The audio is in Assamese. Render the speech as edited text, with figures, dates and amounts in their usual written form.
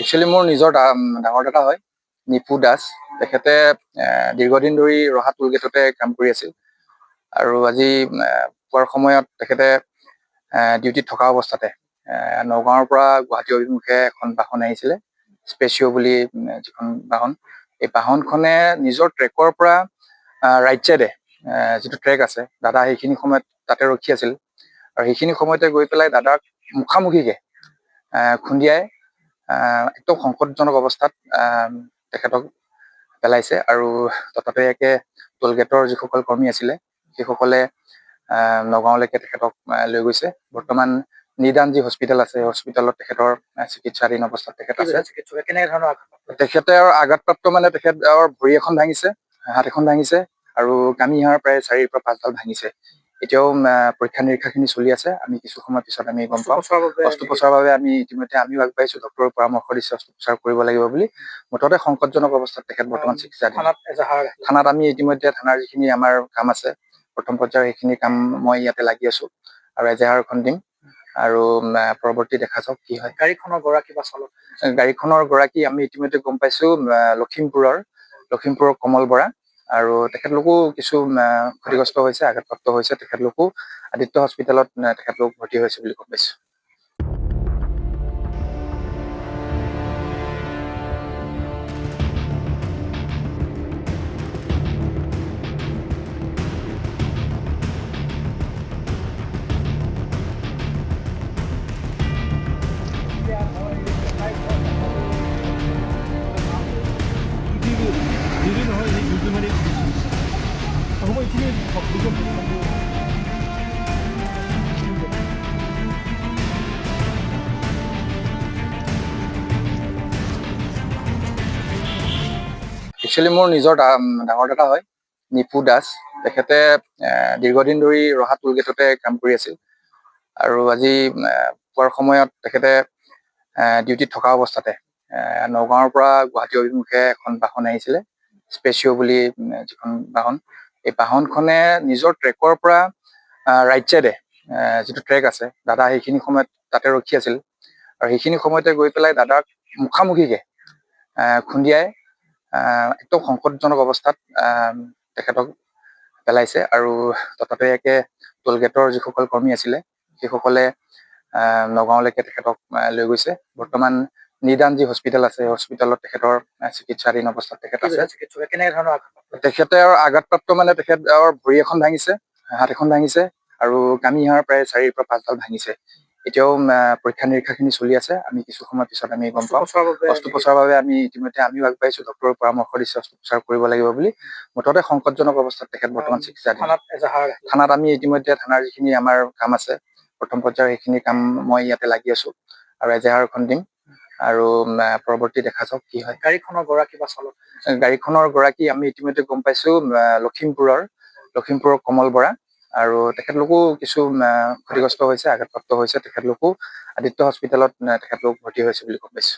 একচুৱেলি মোৰ নিজৰ ডাঙৰ দাদা হয়, নিপু দাস। তেখেতে দীৰ্ঘদিন ধৰি ৰহা টোল গেটতে কাম কৰি আছিল আৰু আজি পুৱাৰ সময়ত তেখেতে ডিউটিত থকা অৱস্থাতে নগাঁৱৰ পৰা গুৱাহাটী অভিমুখে এখন বাহন আহিছিলে, স্পেচিঅ' বুলি যিখন বাহন। এই বাহনখনে নিজৰ ট্ৰেকৰ পৰা ৰাইট চাইডে যিটো ট্ৰেক আছে, দাদা সেইখিনি সময়ত তাতে ৰখি আছিল আৰু সেইখিনি সময়তে গৈ পেলাই দাদাক মুখামুখিকে খুন্দিয়াই একদম সংকটজনক অৱস্থাত তেখেতক পেলাইছে আৰু ততাতৈয়াকে টোল গেটৰ যিসকল কৰ্মী আছিলে সেইসকলে নগাঁৱলৈকে তেখেতক লৈ গৈছে। বৰ্তমান নিদান যি হস্পিটেল আছে, হস্পিটেলত তেখেতৰ চিকিৎসাধীন অৱস্থাত তেখেত আছে। কেনেকে ধৰণৰ তেখেতে আঘাতপ্ৰাপ্ত মানে তেখেতৰ ভৰি এখন ভাঙিছে, হাত এখন ভাঙিছে আৰু কামিহাড় প্ৰায় 4ৰ পৰা 5ডাল ভাঙিছে। এতিয়াও পৰীক্ষা নিৰীক্ষাখিনি চলি আছে। আমি কিছু সময় পিছত আমি গম পাম। অস্ত্ৰোপচাৰৰ বাবে আমি ইতিমধ্যে আমিও আগবাঢ়িছো, ডক্টৰৰ পৰামৰ্শ দিছে অস্ত্ৰোপচাৰ কৰিব লাগিব বুলি। মুঠতে সংকটজনক অৱস্থাত তেখেত বৰ্তমান চিকিৎসাধীন। থানাত আমি ইতিমধ্যে থানাৰ যিখিনি আমাৰ কাম আছে, প্ৰথম পৰ্যায়ৰ সেইখিনি কাম মই ইয়াতে লাগি আছো আৰু এজাহাৰখন দিম আৰু পৰৱৰ্তী দেখা যাওক কি হয়। গাড়ীখনৰ গৰাকী বা চালক? গাড়ীখনৰ গৰাকী আমি ইতিমধ্যে গম পাইছো, লখিমপুৰৰ কমল বৰা, আৰু তেখেতলোকো কিছু ক্ষতিগ্ৰস্ত হৈছে, আঘাতপ্ৰাপ্ত হৈছে। তেখেতলোকো আদিত্য হস্পিটেলত তেখেতলোক ভৰ্তি হৈছে বুলি গম পাইছো। একচুৱেলি মোৰ নিজৰ ডাঙৰ দাদা হয়, নিপু দাস। তেখেতে দীৰ্ঘদিন ধৰি ৰহা টোল গেটতে কাম কৰি আছিল আৰু আজি পুৱাৰ সময়ত তেখেতে ডিউটিত থকা অৱস্থাতে নগাঁৱৰ পৰা গুৱাহাটী অভিমুখে এখন বাহন আহিছিলে, স্পেচিঅ' বুলি যিখন বাহন। এই বাহনখনে নিজৰ ট্ৰেকৰ পৰা ৰাইট চাইডে যিটো ট্ৰেক আছে, দাদা সেইখিনি সময়ত তাতে ৰখি আছিল আৰু সেইখিনি সময়তে গৈ পেলাই দাদাক মুখামুখিকে খুন্দিয়াই একদম সংকটজনক অৱস্থাত তেখেতক পেলাইছে আৰু ততাতৈয়াকে টোল গেটৰ যিসকল কৰ্মী আছিলে সেইসকলে নগাঁৱলৈকে তেখেতক লৈ গৈছে। বৰ্তমান নিদান যি হস্পিটেল আছে, হস্পিটেলত তেখেতৰ চিকিৎসাধীন অৱস্থাত তেখেত আছে। কেনেকে ধৰণৰ তেখেতে আঘাতপ্ৰাপ্ত মানে তেখেতৰ ভৰি এখন ভাঙিছে, হাত এখন ভাঙিছে আৰু কামিহাড় প্ৰায় 4ৰ পৰা 5ডাল ভাঙিছে। এতিয়াও পৰীক্ষা নিৰীক্ষাখিনি চলি আছে। আমি কিছু সময় পিছত আমি গম পাম। অস্ত্ৰোপচাৰৰ বাবে আমি ইতিমধ্যে আমিও আগবাঢ়িছো, ডক্টৰৰ পৰামৰ্শ দিছে অস্ত্ৰোপচাৰ কৰিব লাগিব বুলি। মুঠতে সংকটজনক অৱস্থাত তেখেত বৰ্তমান চিকিৎসাধীন। থানাত আমি ইতিমধ্যে থানাৰ যিখিনি আমাৰ কাম আছে, প্ৰথম পৰ্যায়ৰ সেইখিনি কাম মই ইয়াতে লাগি আছো আৰু এজাহাৰখন দিম আৰু পৰৱৰ্তী দেখা যাওক কি হয়। গাড়ীখনৰ গৰাকী বা চালক? গাড়ীখনৰ গৰাকী আমি ইতিমধ্যে গম পাইছো, লখিমপুৰৰ কমল বৰা, আৰু তেখেতলোকো কিছু ক্ষতিগ্ৰস্ত হৈছে, আঘাতপ্ৰাপ্ত হৈছে। তেখেতলোকো আদিত্য হস্পিটেলত তেখেতলোক ভৰ্তি হৈছে বুলি গম পাইছো।